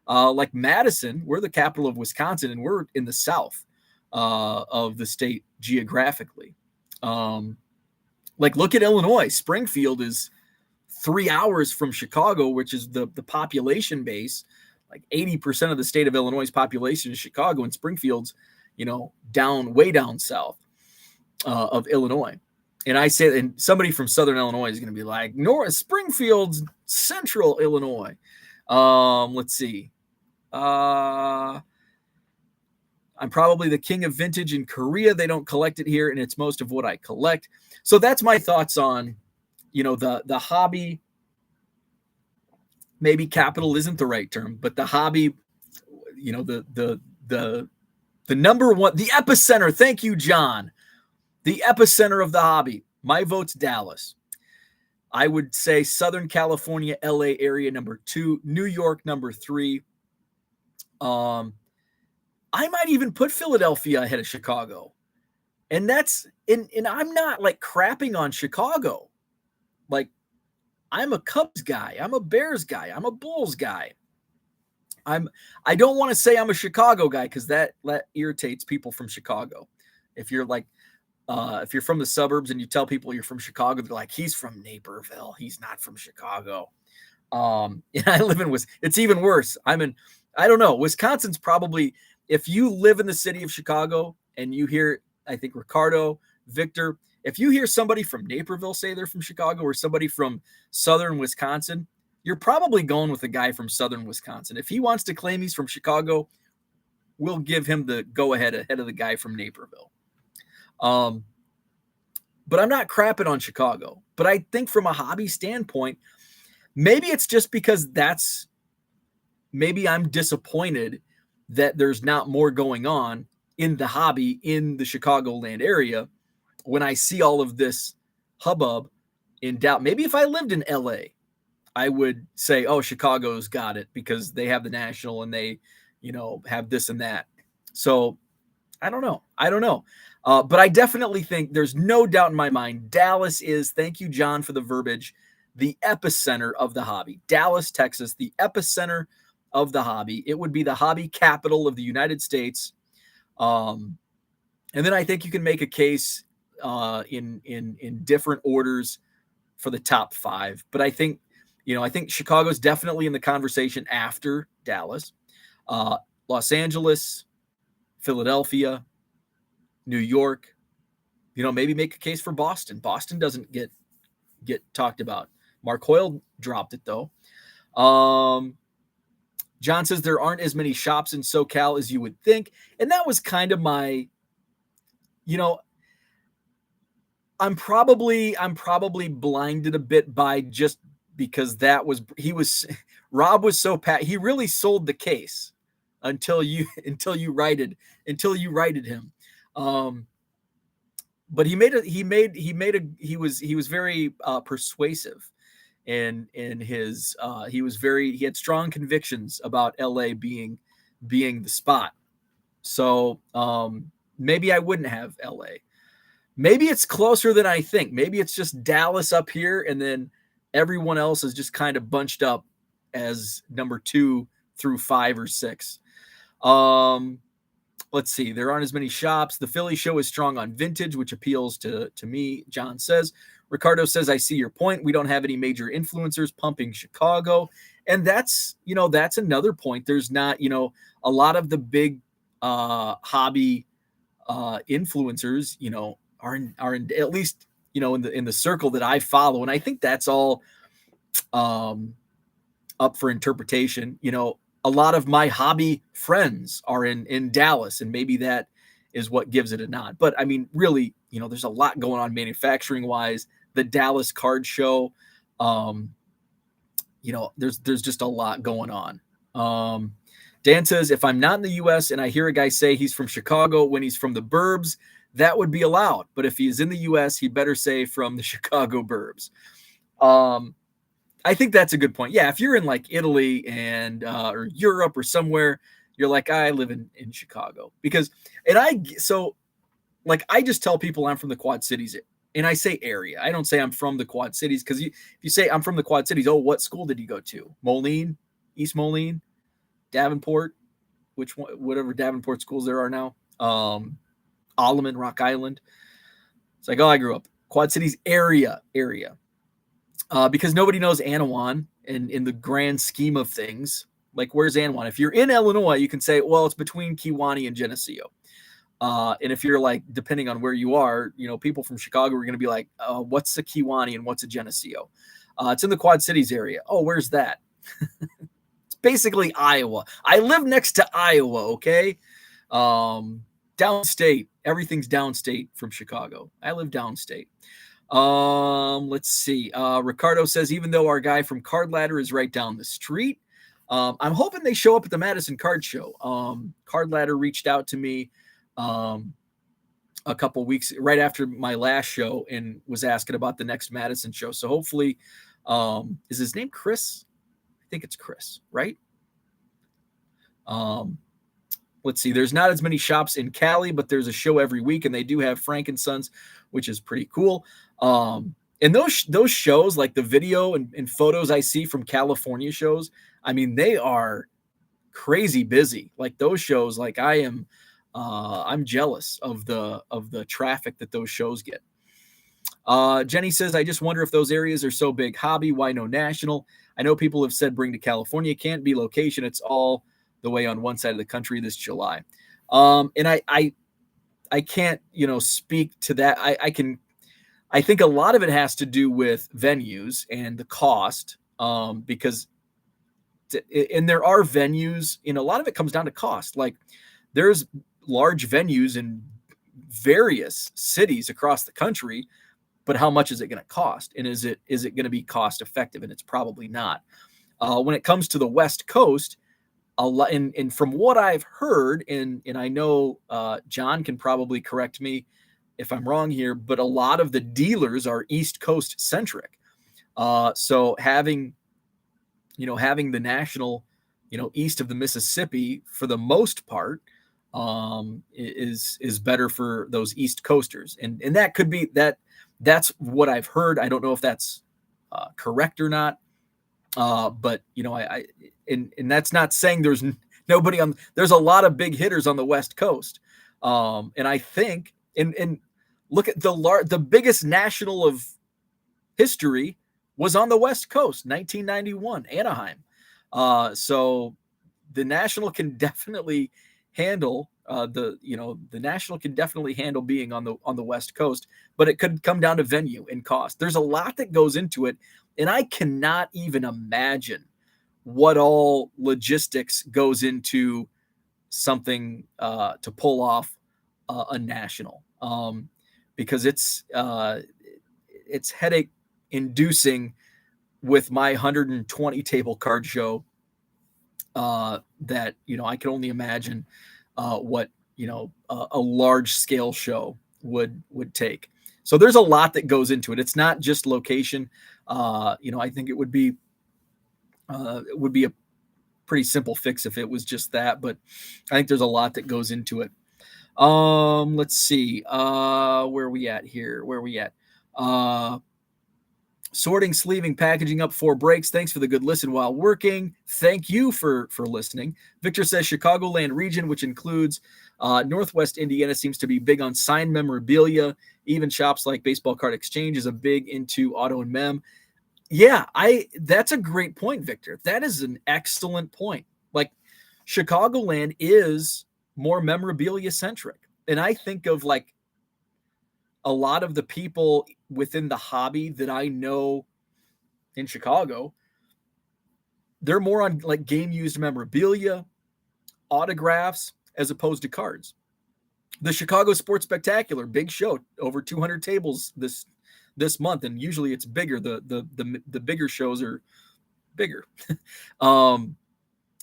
Like Madison, we're the capital of Wisconsin, and we're in the south of the state geographically. Like, look at Illinois. Springfield is 3 hours from Chicago, which is the population base. Like 80% of the state of Illinois' population is Chicago, and Springfield's, way down south of Illinois. And I say, and somebody from Southern Illinois is going to be like, Springfield's Central Illinois. Let's see. I'm probably the king of vintage in Korea. They don't collect it here, and it's most of what I collect. So that's my thoughts on, the hobby. Maybe capital isn't the right term, but the hobby, the number one, the epicenter. Thank you, John. The epicenter of the hobby. My vote's Dallas. I would say Southern California, LA area number 2, New York number 3. I might even put Philadelphia ahead of Chicago. And I'm not like crapping on Chicago. Like, I'm a Cubs guy. I'm a Bears guy. I'm a Bulls guy. I don't want to say I'm a Chicago guy because that irritates people from Chicago. If you're like, if you're from the suburbs and you tell people you're from Chicago, they're like, he's from Naperville. He's not from Chicago. And I live in Wisconsin. It's even worse. I don't know. Wisconsin's probably, if you live in the city of Chicago and you hear, I think Ricardo, Victor, if you hear somebody from Naperville say they're from Chicago or somebody from Southern Wisconsin, you're probably going with a guy from Southern Wisconsin. If he wants to claim he's from Chicago, we'll give him the go ahead of the guy from Naperville. But I'm not crapping on Chicago. But I think from a hobby standpoint, maybe it's just because maybe I'm disappointed that there's not more going on in the hobby in the Chicagoland area when I see all of this hubbub in doubt. Maybe if I lived in LA, I would say, oh, Chicago's got it because they have the National and they, have this and that. So I don't know. But I definitely think there's no doubt in my mind, Dallas is, thank you, John, for the verbiage, the epicenter of the hobby. Dallas, Texas, the epicenter of the hobby. It would be the hobby capital of the United States. And then I think you can make a case in different orders for the top 5. But I think, I think Chicago's definitely in the conversation after Dallas. Los Angeles, Philadelphia, New York, maybe make a case for Boston. Boston doesn't get talked about. Mark Hoyle dropped it though. John says there aren't as many shops in SoCal as you would think. And that was kind of my, I'm probably blinded a bit by just because Rob was so he really sold the case until you righted him. But he was very persuasive in his he had strong convictions about LA being the spot. So maybe I wouldn't have LA. Maybe it's closer than I think. Maybe it's just Dallas up here, and then everyone else is just kind of bunched up as number 2 through 5 or 6. Let's see. There aren't as many shops. The Philly show is strong on vintage, which appeals to me, John says. Ricardo says, I see your point. We don't have any major influencers pumping Chicago. And that's another point. There's not, a lot of the big hobby influencers, are in at least, in the circle that I follow. And I think that's all up for interpretation. A lot of my hobby friends are in Dallas, and maybe that is what gives it a nod. But I mean, really, there's a lot going on manufacturing wise. The Dallas card show, there's just a lot going on. Dan says, if I'm not in the U.S. and I hear a guy say he's from Chicago when he's from the burbs, that would be allowed. But if he's in the U.S., he better say from the Chicago burbs. I think that's a good point. Yeah, if you're in like Italy and or Europe or somewhere, you're like, I live in Chicago. I just tell people I'm from the Quad Cities, and I say area. I don't say I'm from the Quad Cities, because if you say I'm from the Quad Cities, oh, what school did you go to? Moline, East Moline, Davenport, whatever Davenport schools there are now. Alleman, Rock Island. It's like, oh, I grew up Quad Cities area. Because nobody knows Anawan in the grand scheme of things. Like, where's Anawan? If you're in Illinois, you can say, well, it's between Kewanee and Geneseo. And if you're like, depending on where you are, people from Chicago are going to be like, what's a Kewanee and what's a Geneseo? It's in the Quad Cities area. Oh, where's that? It's basically Iowa. I live next to Iowa, okay? Downstate. Everything's downstate from Chicago. I live downstate. Let's see. Ricardo says, even though our guy from Card Ladder is right down the street, I'm hoping they show up at the Madison Card Show. Card Ladder reached out to me a couple weeks right after my last show and was asking about the next Madison show. So hopefully, is his name Chris? I think it's Chris, right? Let's see. There's not as many shops in Cali, but there's a show every week, and they do have Frank and Sons, which is pretty cool. And those shows, like the video and photos I see from California shows, I mean, they are crazy busy. Like those shows, like I'm jealous of the traffic that those shows get. Jenny says, I just wonder if those areas are so big hobby, why no national? I know people have said bring to California, can't be location. It's all the way on one side of the country this July. And I can't, speak to that. I think a lot of it has to do with venues and the cost, because there are venues, a lot of it comes down to cost. Like there's large venues in various cities across the country, but how much is it going to cost? And is it going to be cost effective? And it's probably not. When it comes to the West Coast, a lot, and from what I've heard, and I know John can probably correct me if I'm wrong here, but a lot of the dealers are East Coast centric. So having the national, east of the Mississippi for the most part, is better for those East Coasters. And that could be that's what I've heard. I don't know if that's correct or not. But and that's not saying there's nobody there's a lot of big hitters on the West Coast. And I think, and look at the biggest national of history was on the West Coast, 1991, Anaheim. So the national can definitely handle the national can definitely handle being on the West Coast, but it could come down to venue and cost. There's a lot that goes into it, and I cannot even imagine what all logistics goes into something to pull off a national, because it's headache inducing with my 120 table card show, that, I can only imagine what, a large scale show would take. So there's a lot that goes into it. It's not just location. I think it would be a pretty simple fix if it was just that, but I think there's a lot that goes into it. Let's see. Where are we at here? Sorting, sleeving, packaging up 4 breaks. Thanks for the good listen while working. Thank you for listening. Victor says Chicagoland region, which includes Northwest Indiana, seems to be big on signed memorabilia. Even shops like Baseball Card Exchange is a big into auto and mem. Yeah, that's a great point, Victor. That is an excellent point. Like, Chicagoland is more memorabilia centric. And I think of like a lot of the people within the hobby that I know in Chicago, they're more on like game used memorabilia, autographs, as opposed to cards. The Chicago Sports Spectacular, big show, over 200 tables this month, and usually it's bigger. The bigger shows are bigger.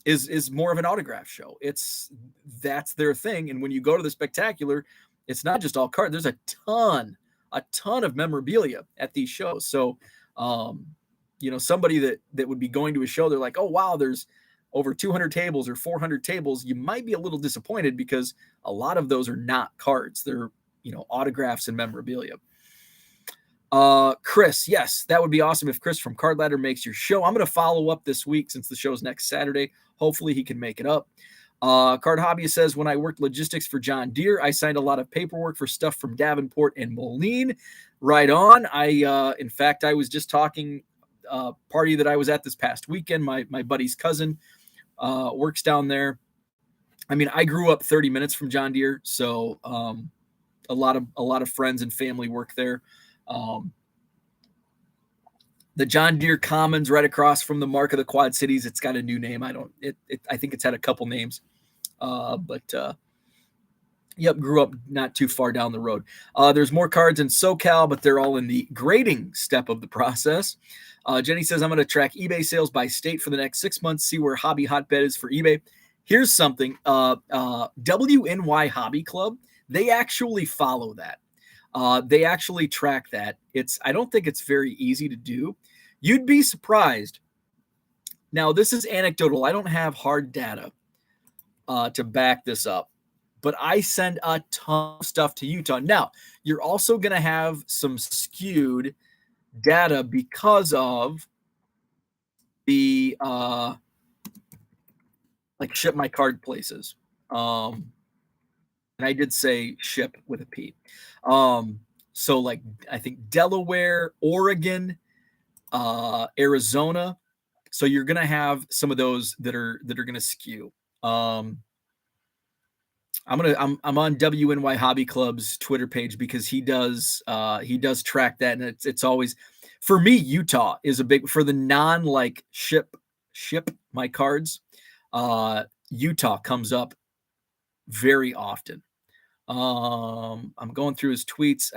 Is more of an autograph show. That's their thing. And when you go to the Spectacular, it's not just all cards. There's a ton of memorabilia at these shows. So, somebody that would be going to a show, they're like, oh, wow, there's over 200 tables or 400 tables. You might be a little disappointed because a lot of those are not cards. They're, autographs and memorabilia. Chris, yes, that would be awesome if Chris from Card Ladder makes your show. I'm going to follow up this week since the show's next Saturday. Hopefully he can make it up. Card Hobbyist says, when I worked logistics for John Deere, I signed a lot of paperwork for stuff from Davenport and Moline. Right on. In fact, I was just talking party that I was at this past weekend. My buddy's cousin works down there. I mean, I grew up 30 minutes from John Deere, so a lot of friends and family work there. The John Deere Commons right across from the Mark of the Quad Cities. It's got a new name. I think it's had a couple names. Yep, grew up not too far down the road. There's more cards in SoCal, but they're all in the grading step of the process. Jenny says, I'm going to track eBay sales by state for the next 6 months, see where hobby hotbed is for eBay. Here's something. WNY Hobby Club, they actually follow that. They actually track that. I don't think it's very easy to do. You'd be surprised. Now, this is anecdotal. I don't have hard data to back this up, but I send a ton of stuff to Utah. Now, you're also going to have some skewed data because of the like ship my card places. And I did say ship with a P. So like, I think Delaware, Oregon, Arizona. So you're going to have some of those that are going to skew. I'm on WNY Hobby Club's Twitter page because he does track that. And it's always, for me, Utah is a big, for the non like ship my cards. Utah comes up very often. I'm going through his tweets.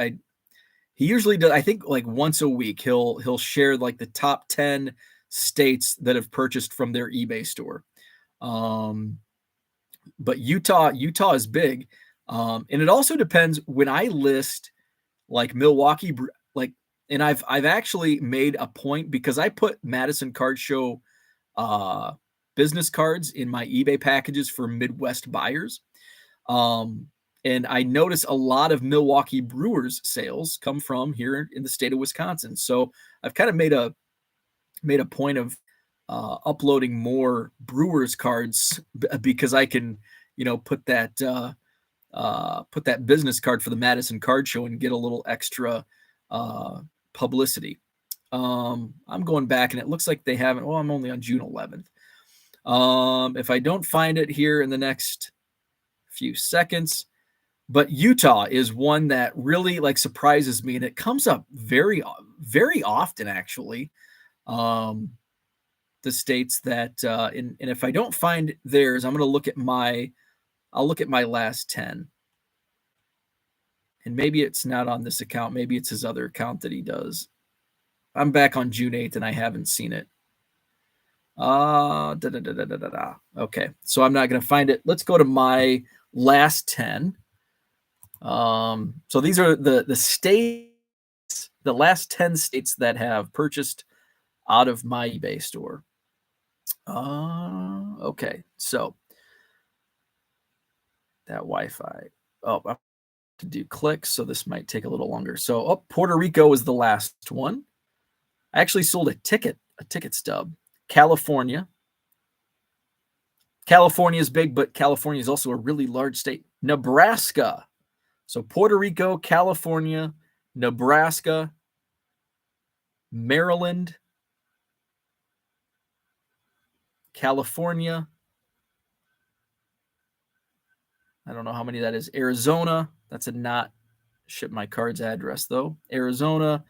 He usually does, I think like once a week, he'll share like the top 10 states that have purchased from their eBay store. But Utah is big. And it also depends when I list like Milwaukee, like, and I've actually made a point because I put Madison Card Show business cards in my eBay packages for Midwest buyers. And I notice a lot of Milwaukee Brewers sales come from here in the state of Wisconsin. So I've kind of made a point of uploading more Brewers cards because I can, put that business card for the Madison Card Show and get a little extra publicity. I'm going back and it looks like they haven't. Well, I'm only on June 11th. If I don't find it here in the next few seconds, but Utah is one that really like surprises me, and it comes up very, very often actually. the states that, and if I don't find theirs, I'm going to look at I'll look at my last 10. And maybe it's not on this account. Maybe it's his other account that he does. I'm back on June 8th and I haven't seen it. Okay, so I'm not going to find it. Let's go to my last 10. So these are the states, the last 10 states that have purchased out of my eBay store. Okay, so that Wi-Fi. Oh, I have to do clicks, so this might take a little longer. So, Puerto Rico is the last one. I actually sold a ticket stub. California. California is big, but California is also a really large state. Nebraska. So Puerto Rico, California, Nebraska, Maryland, California. I don't know how many that is. Arizona. That's a not ship my cards address, though. Arizona,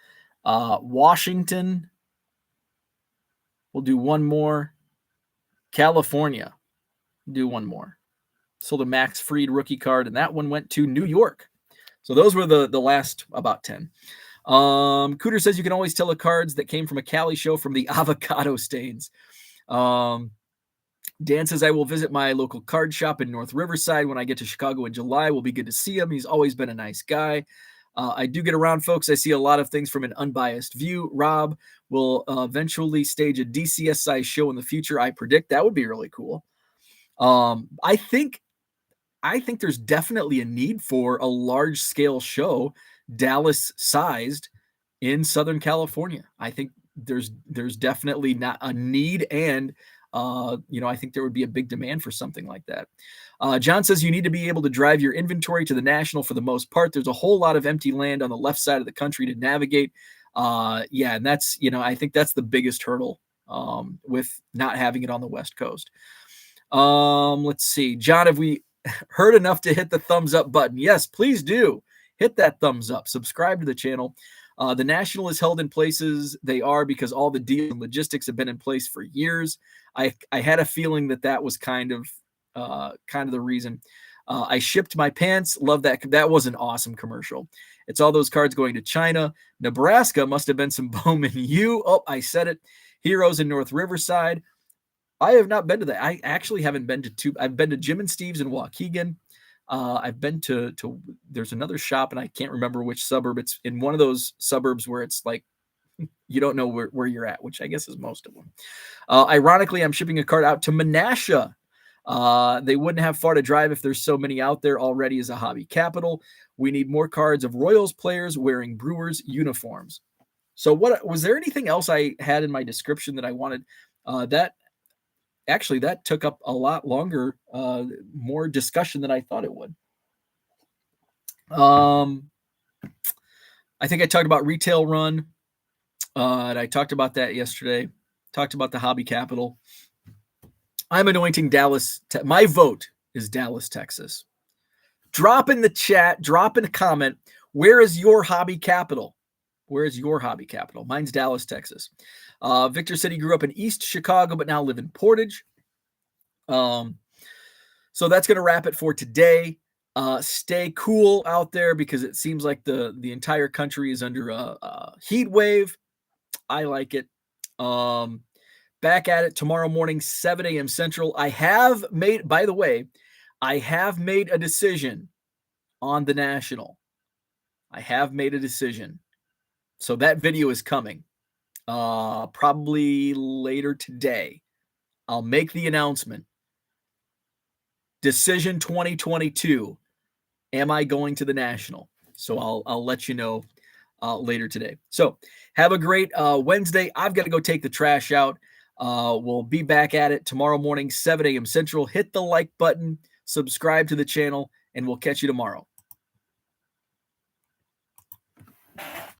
Washington. We'll do one more. California. Do one more. Sold a Max Fried rookie card, and that one went to New York. So those were the last about 10. Cooter says you can always tell the cards that came from a Cali show from the avocado stains. Dan says I will visit my local card shop in North Riverside when I get to Chicago in July. Will be good to see him. He's always been a nice guy. I do get around, folks. I see a lot of things from an unbiased view. Rob will eventually stage a DCSI show in the future. I predict that would be really cool. I think there's definitely a need for a large scale show, Dallas sized, in Southern California. I think there's definitely not a need, and I think there would be a big demand for something like that. John says you need to be able to drive your inventory to the National for the most part. There's a whole lot of empty land on the left side of the country to navigate. And that's, I think that's the biggest hurdle with not having it on the West Coast. Let's see. John, have we heard enough to hit the thumbs up button? Yes, please do. Hit that thumbs up. Subscribe to the channel. The National is held in places they are because all the deal and logistics have been in place for years. I had a feeling that was kind of the reason. I shipped my pants. Love that. That was an awesome commercial. It's all those cards going to China. Nebraska must have been some Bowman U. Oh, I said it. Heroes in North Riverside. I have not been to that. I actually haven't been to two. I've been to Jim and Steve's in Waukegan. I've been to there's another shop, and I can't remember which suburb. It's in one of those suburbs where it's like you don't know where you're at, which I guess is most of them. Ironically, I'm shipping a card out to Menasha. They wouldn't have far to drive if there's so many out there already as a hobby capital. We need more cards of Royals players wearing Brewers uniforms. So what was there anything else I had in my description that I wanted? That took up a lot longer, more discussion than I thought it would. I think I talked about Retail Run. And I talked about that yesterday. Talked about the hobby capital. I'm anointing Dallas. My vote is Dallas, Texas. Drop in the chat. Drop in a comment. Where is your hobby capital? Where is your hobby capital? Mine's Dallas, Texas. Victor said he grew up in East Chicago, but now live in Portage. So that's going to wrap it for today. Stay cool out there because it seems like the entire country is under a heat wave. I like it. Back at it tomorrow morning, 7 a.m. Central. I have made a decision on the National. I have made a decision. So that video is coming probably later today. I'll make the announcement. Decision 2022. Am I going to the National? So I'll let you know later today. So have a great Wednesday. I've got to go take the trash out. We'll be back at it tomorrow morning, 7 a.m. Central. Hit the like button, subscribe to the channel, and we'll catch you tomorrow.